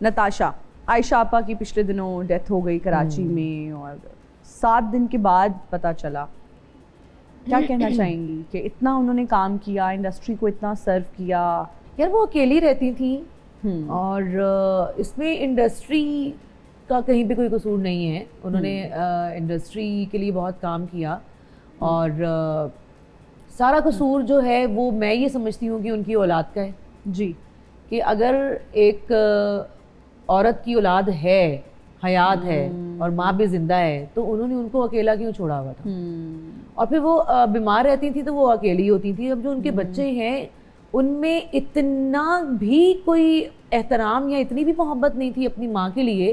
नताशा, आयशा आपा की पिछले दिनों डेथ हो गई कराची में और 7 दिन के बाद पता चला। क्या कहना चाहेंगी कि इतना उन्होंने काम किया, इंडस्ट्री को इतना सर्व किया? यार वो अकेली रहती थी और इसमें इंडस्ट्री का कहीं पे कोई कसूर नहीं है। उन्होंने इंडस्ट्री के लिए बहुत काम किया और सारा कसूर जो है वो मैं ये समझती हूँ कि उनकी औलाद का है जी। कि अगर एक औरत की औलाद है, हयात है और माँ भी जिंदा है तो उन्होंने उनको अकेला क्यों छोड़ा हुआ था। और फिर वो बीमार रहती थी तो वो अकेली होती थी। अब जो उनके बच्चे हैं उनमें इतना भी कोई एहतराम या इतनी भी मोहब्बत नहीं थी अपनी माँ के लिए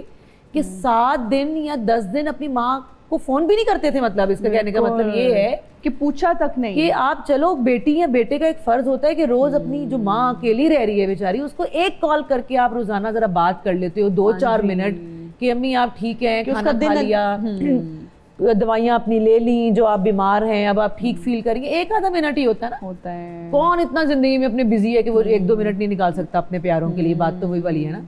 कि 7 दिन या 10 दिन अपनी माँ को फोन भी नहीं करते थे। मतलब इसका कहने का मतलब ये है कि पूछा तक नहीं कि आप चलो बेटी या बेटे का एक फर्ज होता है कि रोज अपनी जो माँ अकेली रह रही है बेचारी उसको एक कॉल करके आप रोजाना जरा बात कर लेते हो 2-4 मिनट कि अम्मी आप ठीक हैं, खाना खा लिया, दवाइयाँ अपनी ले ली, जो आप बीमार हैं अब आप ठीक फील करेंगे। 1 आधा मिनट ही होता है। कौन इतना जिंदगी में अपने बिजी है कि वो 1-2 मिनट नहीं निकाल सकता अपने प्यारों के लिए। बात तो वही वाली है ना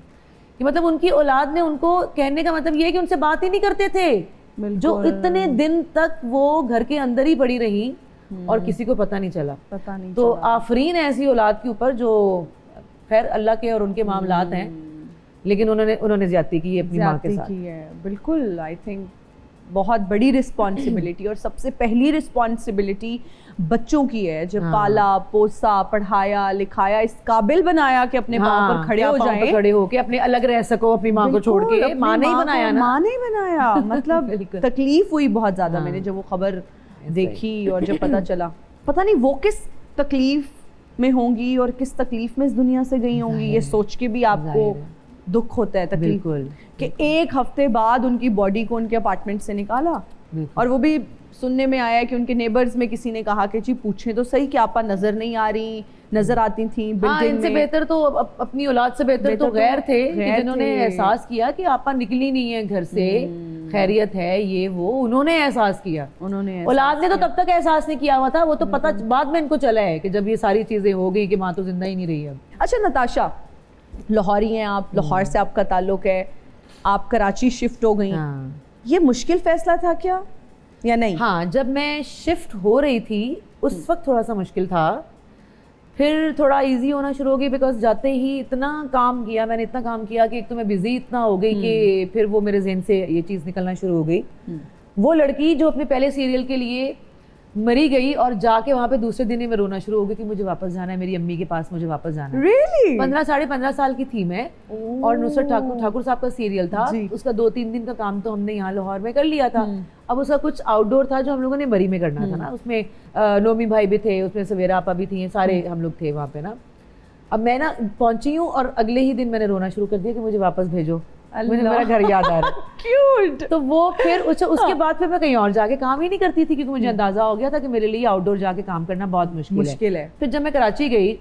कि मतलब उनकी औलाद ने उनको कहने का मतलब ये है कि उनसे बात ही नहीं करते थे। जो इतने दिन तक वो घर के अंदर ही पड़ी रही और किसी को पता नहीं चला। तो आफरीन ऐसी औलाद के ऊपर जो खैर अल्लाह के और उनके मामलात हैं, लेकिन उन्होंने ज्यादती की अपनी माँ के साथ। बिल्कुल, आई थिंक बहुत बड़ी रिस्पॉन्सिबिलिटी और सबसे पहली रिस्पॉन्सिबिलिटी बच्चों की है जो पाला पोसा पढ़ाया लिखाया इस काबिल बनाया कि अपने पाँव पर खड़े हो जाएं, खड़े होके अपने अलग रह सको अपनी माँ को छोड़ के। माँ ने ही बनाया ना, माँ ने ही बनाया। मतलब तकलीफ हुई बहुत ज्यादा। मैंने जब वो खबर देखी और जब पता चला, पता नहीं वो किस तकलीफ में होंगी और किस तकलीफ में इस दुनिया से गई होंगी, ये सोच के भी आपको दुख होता है, तकलीफ कि 1 हफ्ते बाद उनकी बॉडी को उनके अपार्टमेंट से निकाला। और वो भी सुनने में आया कि उनके नेबर्स में किसी ने कहा कि जी पूछें तो सही कि आपा नजर नहीं आ रही, नजर आती थी बिल्डिंग इनसे बेहतर तो अपनी औलाद से बेहतर तो गैर थे जिन्होंने एहसास किया कि आपा निकली नहीं है घर से, खैरियत है, ये वो उन्होंने एहसास किया। औलाद ने तो तब तक एहसास नहीं किया हुआ था, वो तो पता बाद में इनको चला है कि जब ये सारी चीजें हो गई कि माँ तो जिंदा ही नहीं रही है। अच्छा नताशा, लाहौरी हैं आप, लाहौर से आपका ताल्लुक है, आप कराची शिफ्ट हो गई। ये मुश्किल फैसला था क्या या नहीं? हाँ, जब मैं शिफ्ट हो रही थी उस वक्त थोड़ा सा मुश्किल था, फिर थोड़ा इजी होना शुरू हो गई बिकॉज जाते ही इतना काम किया मैंने, इतना काम किया कि एक तो मैं बिजी इतना हो गई कि फिर वो मेरे ज़हन से ये चीज़ निकलना शुरू हो गई। वो लड़की जो अपने पहले सीरियल के लिए मरी गई और जाके वहाँ पे दूसरे दिन ही मैं रोना शुरू हो गई कि मुझे वापस जाना है, मेरी अम्मी के पास मुझे वापस जाना है। Really? 15-15.5 साल की थी मैं और नुसरत ठाकुर साहब का सीरियल था, उसका 2-3 दिन का काम तो हमने यहाँ लाहौर में कर लिया था। अब उसका कुछ आउटडोर था जो हम लोगों ने मरी में करना था ना, उसमें नोमी भाई भी थे, उसमें सवेरा आपा भी थी, सारे हम लोग थे वहाँ पे ना। अब मैं ना पहुंची हूँ और अगले ही दिन मैंने रोना शुरू कर दिया कि मुझे वापस भेजो, मुझे मेरा घर याद आ रहा है। क्यूट। तो वो फिर उसके बाद फिर मैं कहीं और जाके काम ही नहीं करती थी क्योंकि मुझे अंदाजा हो गया था कि मेरे लिए आउटडोर जाके काम करना बहुत मुश्किल है। फिर जब मैं कराची गई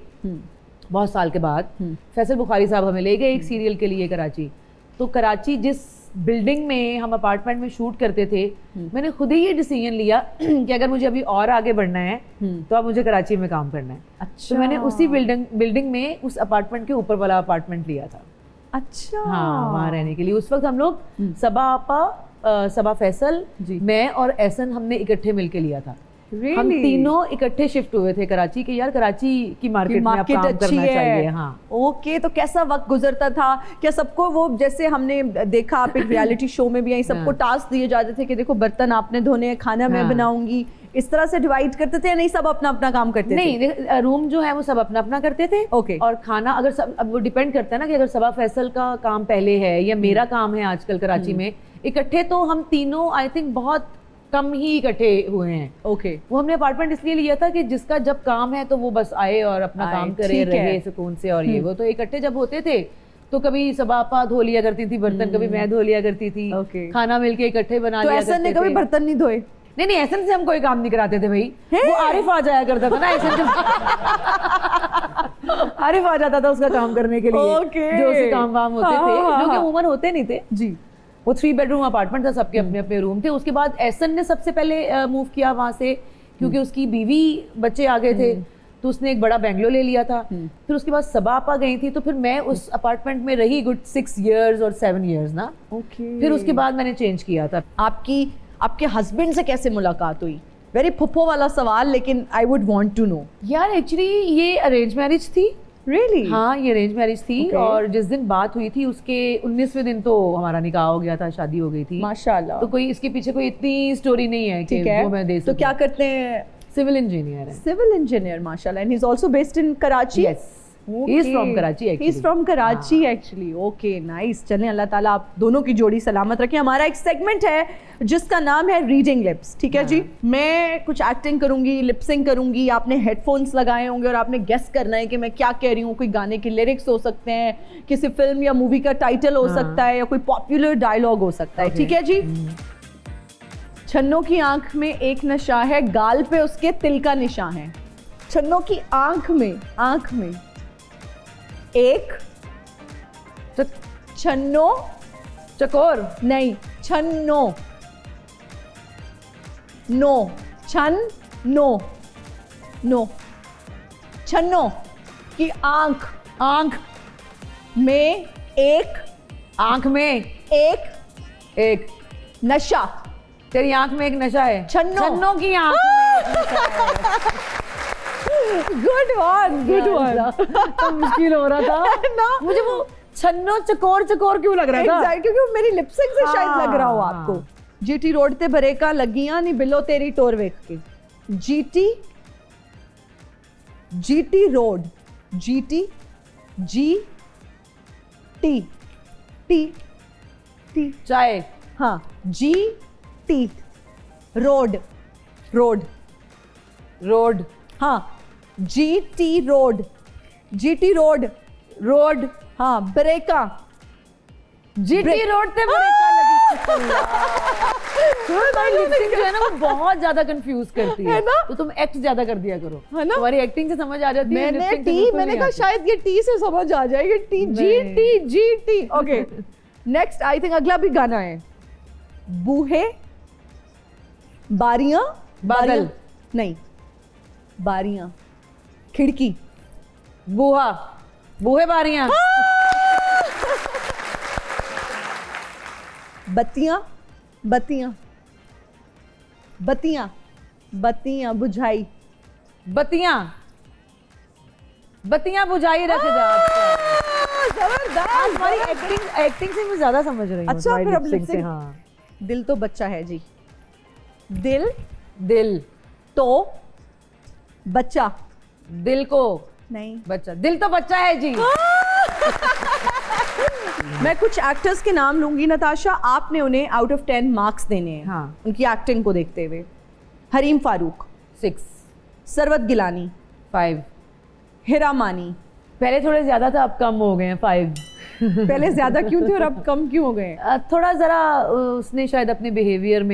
बहुत साल के बाद, फैसल बुखारी साहब हमें ले गए एक सीरियल के लिए कराची। तो कराची जिस बिल्डिंग में हम अपार्टमेंट में शूट करते थे, मैंने खुद ही ये डिसीजन लिया कि अगर मुझे अभी और आगे बढ़ना है तो अब मुझे कराची में काम करना है। अच्छा। तो मैंने उसी बिल्डिंग में उस अपार्टमेंट के ऊपर वाला अपार्टमेंट लिया था। अच्छा। हाँ, वहाँ रहने के लिए। उस वक्त हम लोग सबा आपा, सबा फैसल, मैं और एहसन हमने इकट्ठे मिलके लिया था। हम तीनों इकट्ठे शिफ्ट हुए थे कराची के। यार कराची की मार्केट में आप काम करना चाहिए। हाँ। ओके, तो कैसा वक्त गुजरता था? क्या सबको वो जैसे हमने देखा आप एक रियलिटी शो में भी आई, सबको टास्क दिए जाते थे कि देखो बर्तन आपने धोने हैं, खाना मैं बनाऊंगी, इस तरह से डिवाइड करते थे या नहीं सब अपना अपना काम करते थे? नहीं, रूम जो है वो सब अपना अपना करते थे। ओके। और खाना अगर सब, अब वो डिपेंड करता है ना कि अगर सबा फैसल का काम पहले है या मेरा काम है आजकल कराची में इकट्ठे, तो हम तीनों आई थिंक बहुत कम ही इकट्ठे हुए हैं। ओके। वो हमने अपार्टमेंट इसलिए लिया था कि जिसका जब काम है तो वो बस आए और अपना काम करे, रहे सुकून से। और ये वो तो इकट्ठे जब होते थे तो कभी सबा आपा धो लिया करती थी बर्तन, कभी मैं धो लिया करती थी। खाना मिलके इकट्ठे बना लिया करते थे। तो ऐसा नहीं कभी बर्तन नहीं धोए? नहीं, ऐसा से हम कोई काम नहीं कराते थे भाई। वो आरिफ आ जाया करता था ना, ऐसा आरिफ आ जाता था उसका काम करने के लिए। जो उसके काम वाम होते थे जो कि उम्र होते नहीं थे जी। वो 3 बेडरूम अपार्टमेंट था, सबके अपने अपने रूम थे। उसके बाद एहसन ने सबसे पहले मूव किया वहाँ से क्योंकि उसकी बीवी बच्चे आ गए थे। तो उसने एक बड़ा बेंगलो ले लिया था। फिर उसके बाद सबा आपा गई थी, तो फिर मैं उस अपार्टमेंट में रही गुड 6 years और 7 years ना। फिर उसके बाद मैंने चेंज किया था। आपके हस्बैंड से कैसे मुलाकात हुई? वेरी फुप्पो वाला सवाल, लेकिन I would want to know. यार एक्चुअली ये अरेंज मैरिज थी। Really? हाँ, ये अरेंज मैरिज थी। Okay. और जिस दिन बात हुई थी उसके 19वें दिन तो हमारा निकाह हो गया था, शादी हो गई थी। माशाल्लाह। तो कोई इसके पीछे कोई इतनी स्टोरी नहीं है कि वो मैं दे सकूं। तो क्या करते हैं? सिविल इंजीनियर है। सिविल इंजीनियर, माशाल्लाह। And he is also based in Karachi. Yes. He is from Karachi actually. He is from Karachi actually. Okay, nice. चलें, अल्लाह ताला आप दोनों की जोड़ी सलामत रखें। हमारा एक सेगमेंट है जिसका नाम है रीडिंग लिप्स, ठीक है जी? मैं कुछ एक्टिंग करूंगी, लिपसिंग करूंगी, आपने हेडफोन्स लगाए होंगे और आपने गेस करना है कि मैं क्या कह रही हूँ। कोई गाने के लिरिक्स हो सकते हैं, किसी फिल्म या मूवी का टाइटल हो सकता है, या कोई पॉपुलर डायलॉग हो सकता है, ठीक है जी? छन्नों की आंख में एक नशा है, गाल पे उसके तिल का निशान है। छन्नों की आंख में एक छन्नो चकोर नहीं, छन्नो, नो, छन नो, नो, छन्नो की आंख में एक नशा। तेरी आंख में एक नशा है। छन्नों की आंख में एक नशा है। Good one. तो मुश्किल हो रहा था ना, मुझे वो छन्नो चकोर क्यों लग रहा था? Exactly, क्योंकि वो मेरी लिपसिंग से शायद लग रहा हो हाँ। आपको। जीटी रोड ते भरे का लगियां नी बिलो तेरी टोर वेख के। जीटी रोड, टी चाय। हाँ, जीटी रोड हाँ, जीटी रोड हाँ, ब्रेका। जीटी रोड पे ब्रेका लगी। लिपसिंग जो है ना वो बहुत ज्यादा कंफ्यूज करती है ना? तो तुम एक्ट ज्यादा कर दिया करो, है ना? तुम्हारी एक्टिंग से समझ आ जाती है। मैंने कहा शायद ये टी से समझ आ जाएगी। GT. Okay, next I think अगला भी गाना है। बूहे, बारियां, बादल नहीं, बारियां, खिड़की, बूहे बारियां, बत्तियां बुझाई, बत्तियां बुझाई रख जा। जबरदस्त। हमारी एक्टिंग से मैं ज्यादा समझ रही हूँ। अच्छा, फिर अब लिपसिंग से। lip sync। हाँ, दिल तो बच्चा है जी। दिल तो बच्चा दिल को नहीं, बच्चा, दिल तो बच्चा है जी। मैं कुछ एक्टर्स के नाम लूंगी नताशा, आपने उन्हें आउट ऑफ 10 मार्क्स देने हैं। हाँ। उनकी एक्टिंग को देखते हुए। हरीम फारूक, 6, सरवत गिलानी, 5। हिरा मानी। पहले थोड़े ज्यादा था, अब कम हो गए हैं, 5। पहले ज्यादा क्यों थे और अब कम क्यों हो गए? थोड़ा जरा उसने शायद अपने बिहेवियर में